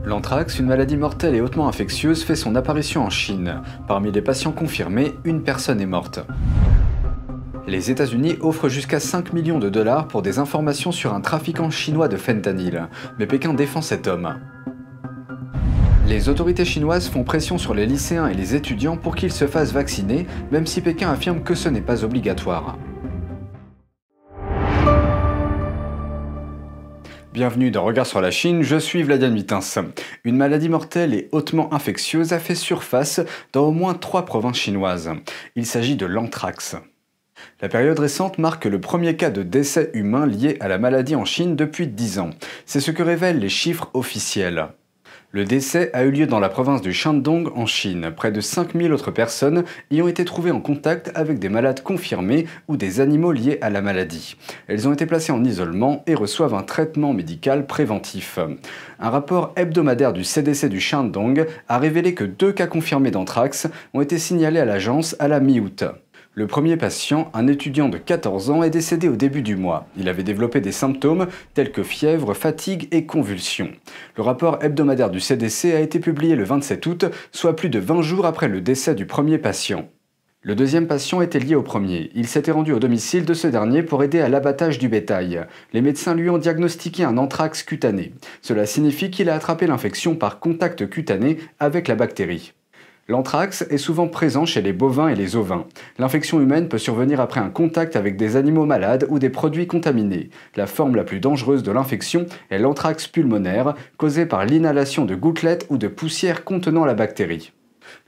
L'anthrax, une maladie mortelle et hautement infectieuse, fait son apparition en Chine. Parmi les patients confirmés, une personne est morte. Les États-Unis offrent jusqu'à 5 millions de dollars pour des informations sur un trafiquant chinois de fentanyl, mais Pékin défend cet homme. Les autorités chinoises font pression sur les lycéens et les étudiants pour qu'ils se fassent vacciner, même si Pékin affirme que ce n'est pas obligatoire. Bienvenue dans Regard sur la Chine, je suis Vladian Mitens. Une maladie mortelle et hautement infectieuse a fait surface dans au moins 3 provinces chinoises. Il s'agit de l'anthrax. La période récente marque le premier cas de décès humain lié à la maladie en Chine depuis 10 ans. C'est ce que révèlent les chiffres officiels. Le décès a eu lieu dans la province du Shandong en Chine. Près de 5000 autres personnes y ont été trouvées en contact avec des malades confirmés ou des animaux liés à la maladie. Elles ont été placées en isolement et reçoivent un traitement médical préventif. Un rapport hebdomadaire du CDC du Shandong a révélé que 2 cas confirmés d'anthrax ont été signalés à l'agence à la mi-août. Le premier patient, un étudiant de 14 ans, est décédé au début du mois. Il avait développé des symptômes tels que fièvre, fatigue et convulsions. Le rapport hebdomadaire du CDC a été publié le 27 août, soit plus de 20 jours après le décès du premier patient. Le deuxième patient était lié au premier. Il s'était rendu au domicile de ce dernier pour aider à l'abattage du bétail. Les médecins lui ont diagnostiqué un anthrax cutané. Cela signifie qu'il a attrapé l'infection par contact cutané avec la bactérie. L'anthrax est souvent présent chez les bovins et les ovins. L'infection humaine peut survenir après un contact avec des animaux malades ou des produits contaminés. La forme la plus dangereuse de l'infection est l'anthrax pulmonaire, causé par l'inhalation de gouttelettes ou de poussière contenant la bactérie.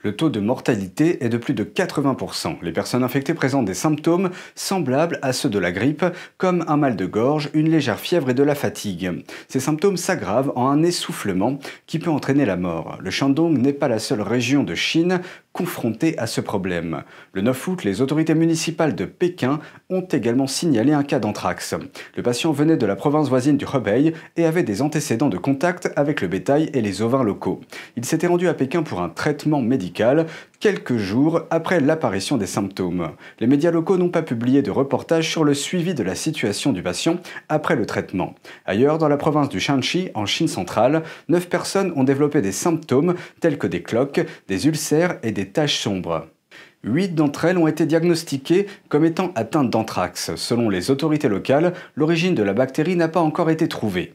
Le taux de mortalité est de plus de 80%. Les personnes infectées présentent des symptômes semblables à ceux de la grippe, comme un mal de gorge, une légère fièvre et de la fatigue. Ces symptômes s'aggravent en un essoufflement qui peut entraîner la mort. Le Shandong n'est pas la seule région de Chine confrontée à ce problème. Le 9 août, les autorités municipales de Pékin ont également signalé un cas d'anthrax. Le patient venait de la province voisine du Hebei et avait des antécédents de contact avec le bétail et les ovins locaux. Il s'était rendu à Pékin pour un traitement médical quelques jours après l'apparition des symptômes. Les médias locaux n'ont pas publié de reportage sur le suivi de la situation du patient après le traitement. Ailleurs, dans la province du Shanxi, en Chine centrale, 9 personnes ont développé des symptômes tels que des cloques, des ulcères et des taches sombres. 8 d'entre elles ont été diagnostiquées comme étant atteintes d'anthrax. Selon les autorités locales, l'origine de la bactérie n'a pas encore été trouvée.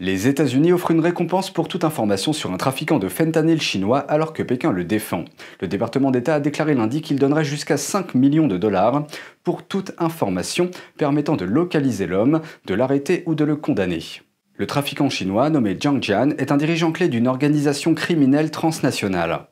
Les États-Unis offrent une récompense pour toute information sur un trafiquant de fentanyl chinois alors que Pékin le défend. Le département d'État a déclaré lundi qu'il donnerait jusqu'à 5 millions de dollars pour toute information permettant de localiser l'homme, de l'arrêter ou de le condamner. Le trafiquant chinois, nommé Jiang Jian, est un dirigeant clé d'une organisation criminelle transnationale.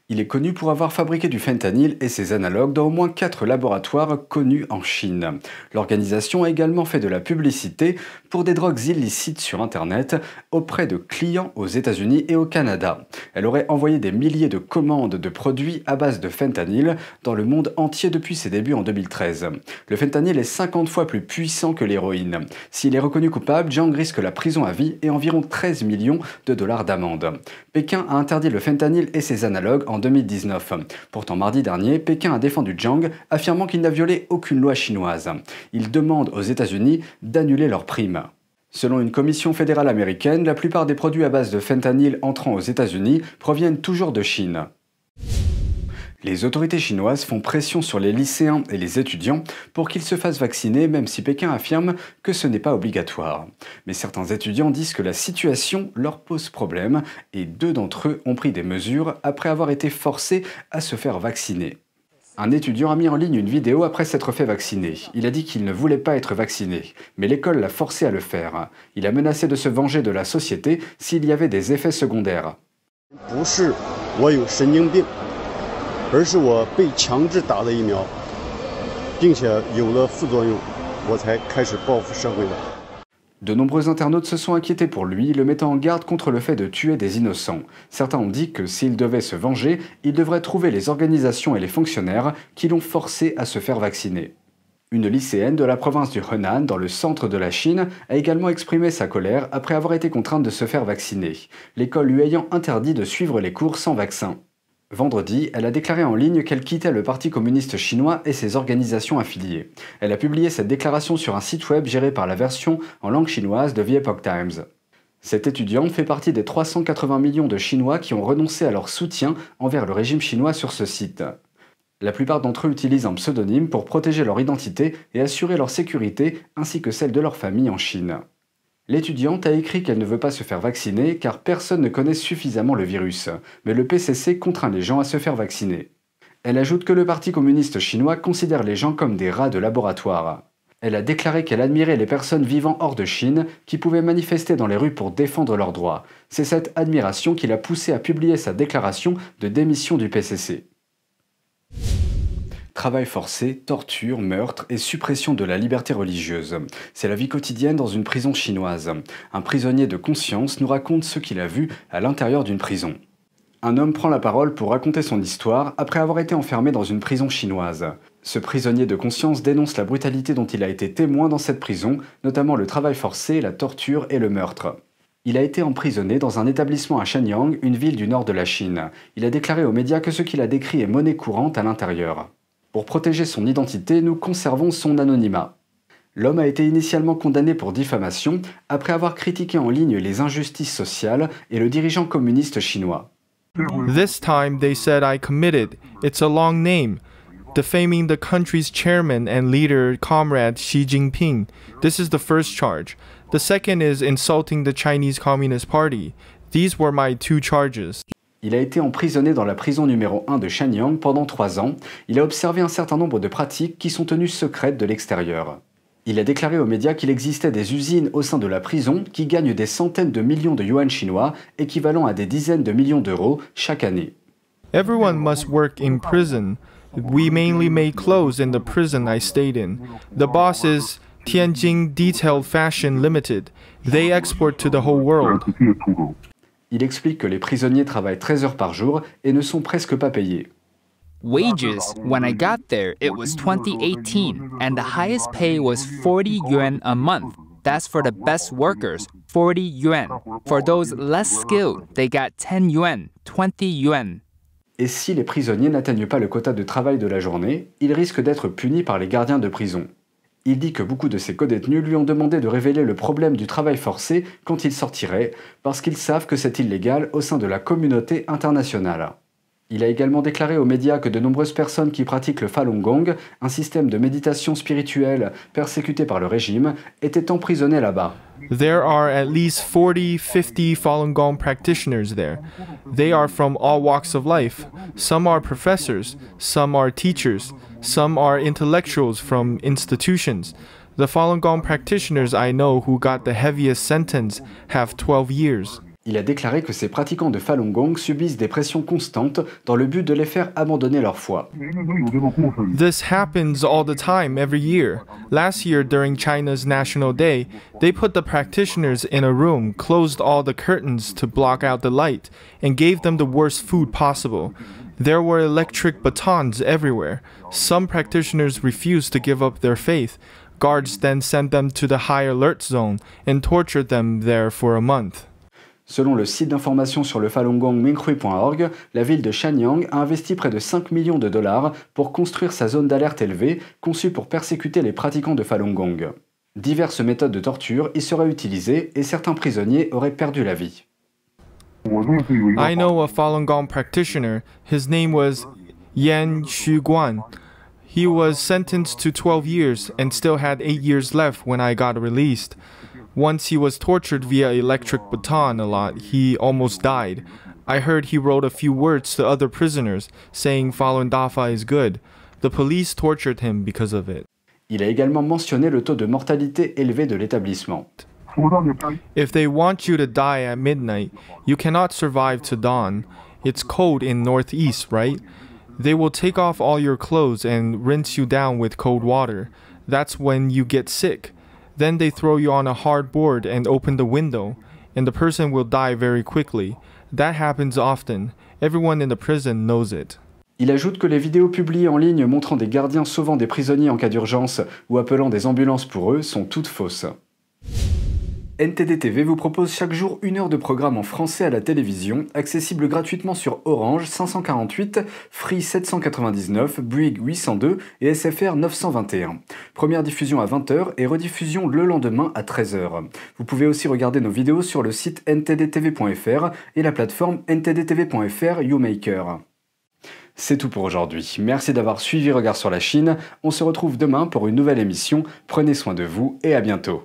Il est connu pour avoir fabriqué du fentanyl et ses analogues dans au moins 4 laboratoires connus en Chine. L'organisation a également fait de la publicité pour des drogues illicites sur Internet auprès de clients aux États-Unis et au Canada. Elle aurait envoyé des milliers de commandes de produits à base de fentanyl dans le monde entier depuis ses débuts en 2013. Le fentanyl est 50 fois plus puissant que l'héroïne. S'il est reconnu coupable, Jiang risque la prison à vie et environ 13 millions de dollars d'amende. Pékin a interdit le fentanyl et ses analogues en 2019. Pourtant, mardi dernier, Pékin a défendu Jiang, affirmant qu'il n'a violé aucune loi chinoise. Il demande aux États-Unis d'annuler leurs primes. Selon une commission fédérale américaine, la plupart des produits à base de fentanyl entrant aux États-Unis proviennent toujours de Chine. Les autorités chinoises font pression sur les lycéens et les étudiants pour qu'ils se fassent vacciner, même si Pékin affirme que ce n'est pas obligatoire. Mais certains étudiants disent que la situation leur pose problème et 2 d'entre eux ont pris des mesures après avoir été forcés à se faire vacciner. Un étudiant a mis en ligne une vidéo après s'être fait vacciner. Il a dit qu'il ne voulait pas être vacciné, mais l'école l'a forcé à le faire. Il a menacé de se venger de la société s'il y avait des effets secondaires. 而是我被强制打的疫苗，并且有了副作用，我才开始报复社会的。 De nombreux internautes se sont inquiétés pour lui, le mettant en garde contre le fait de tuer des innocents. Certains ont dit que s'il devait se venger, il devrait trouver les organisations et les fonctionnaires qui l'ont forcé à se faire vacciner. Une lycéenne de la province du Henan, dans le centre de la Chine, a également exprimé sa colère après avoir été contrainte de se faire vacciner, l'école lui ayant interdit de suivre les cours sans vaccin. Vendredi, elle a déclaré en ligne qu'elle quittait le Parti communiste chinois et ses organisations affiliées. Elle a publié cette déclaration sur un site web géré par la version en langue chinoise de The Epoch Times. Cet étudiant fait partie des 380 millions de Chinois qui ont renoncé à leur soutien envers le régime chinois sur ce site. La plupart d'entre eux utilisent un pseudonyme pour protéger leur identité et assurer leur sécurité ainsi que celle de leur famille en Chine. L'étudiante a écrit qu'elle ne veut pas se faire vacciner car personne ne connaît suffisamment le virus, mais le PCC contraint les gens à se faire vacciner. Elle ajoute que le Parti communiste chinois considère les gens comme des rats de laboratoire. Elle a déclaré qu'elle admirait les personnes vivant hors de Chine qui pouvaient manifester dans les rues pour défendre leurs droits. C'est cette admiration qui l'a poussée à publier sa déclaration de démission du PCC. Travail forcé, torture, meurtre et suppression de la liberté religieuse. C'est la vie quotidienne dans une prison chinoise. Un prisonnier de conscience nous raconte ce qu'il a vu à l'intérieur d'une prison. Un homme prend la parole pour raconter son histoire après avoir été enfermé dans une prison chinoise. Ce prisonnier de conscience dénonce la brutalité dont il a été témoin dans cette prison, notamment le travail forcé, la torture et le meurtre. Il a été emprisonné dans un établissement à Shenyang, une ville du nord de la Chine. Il a déclaré aux médias que ce qu'il a décrit est monnaie courante à l'intérieur. Pour protéger son identité, nous conservons son anonymat. L'homme a été initialement condamné pour diffamation après avoir critiqué en ligne les injustices sociales et le dirigeant communiste chinois. This time they said I committed. It's a long name. Defaming the country's chairman and leader, Comrade Xi Jinping. This is the first charge. The second is insulting the Chinese Communist Party. These were my two charges. Il a été emprisonné dans la prison numéro 1 de Shenyang pendant 3 ans. Il a observé un certain nombre de pratiques qui sont tenues secrètes de l'extérieur. Il a déclaré aux médias qu'il existait des usines au sein de la prison qui gagnent des centaines de millions de yuan chinois, équivalent à des dizaines de millions d'euros chaque année. Everyone must work in prison. We mainly made clothes in the prison I stayed in. The boss is Tianjin Detailed Fashion Limited. They export to the whole world. Il explique que les prisonniers travaillent 13 heures par jour et ne sont presque pas payés. Wages, when I got there, it was 2018, and the highest pay was 40 yuan a month. That's for the best workers, 40 yuan. For those less skilled, they got 10 yuan, 20 yuan. Et si les prisonniers n'atteignent pas le quota de travail de la journée, ils risquent d'être punis par les gardiens de prison. Il dit que beaucoup de ses codétenus lui ont demandé de révéler le problème du travail forcé quand il sortirait, parce qu'ils savent que c'est illégal au sein de la communauté internationale. Il a également déclaré aux médias que de nombreuses personnes qui pratiquent le Falun Gong, un système de méditation spirituelle persécuté par le régime, étaient emprisonnés là-bas. There are at least 40-50 Falun Gong practitioners there. They are from all walks of life. Some are professors, some are teachers, some are intellectuals from institutions. The Falun Gong practitioners I know who got the heaviest sentence have 12 years. Il a déclaré que ces pratiquants de Falun Gong subissent des pressions constantes dans le but de les faire abandonner leur foi. This happens all the time, every year. Last year, during China's National Day, they put the practitioners in a room, closed all the curtains to block out the light, and gave them the worst food possible. There were electric batons everywhere. Some practitioners refused to give up their faith. Guards then sent them to the high alert zone and tortured them there for a month. Selon le site d'information sur le Falun Gong Minghui.org, la ville de Shenyang a investi près de 5 millions de dollars pour construire sa zone d'alerte élevée, conçue pour persécuter les pratiquants de Falun Gong. Diverses méthodes de torture y seraient utilisées et certains prisonniers auraient perdu la vie. I know a Falun Gong practitioner. His name was Yan Xuguan. He was sentenced to 12 years and still had 8 years left when I got released. Once he was tortured via electric baton a lot, he almost died. I heard he wrote a few words to other prisoners, saying Falun Dafa is good. The police tortured him because of it. Il a également mentionné le taux de mortalité élevé de l'établissement. If they want you to die at midnight, you cannot survive to dawn. It's cold in northeast, right? They will take off all your clothes and rinse you down with cold water. That's when you get sick. Then they throw you on a hard board and open the window, and the person will die very quickly. That happens often. Everyone in the prison knows it. Il ajoute que les vidéos publiées en ligne montrant des gardiens sauvant des prisonniers en cas d'urgence ou appelant des ambulances pour eux sont toutes fausses. NTD TV vous propose chaque jour 1 heure de programme en français à la télévision, accessible gratuitement sur Orange 548, Free 799, Bouygues 802 et SFR 921. Première diffusion à 20h et rediffusion le lendemain à 13h. Vous pouvez aussi regarder nos vidéos sur le site ntdtv.fr et la plateforme ntdtv.fr YouMaker. C'est tout pour aujourd'hui. Merci d'avoir suivi Regard sur la Chine. On se retrouve demain pour une nouvelle émission. Prenez soin de vous et à bientôt.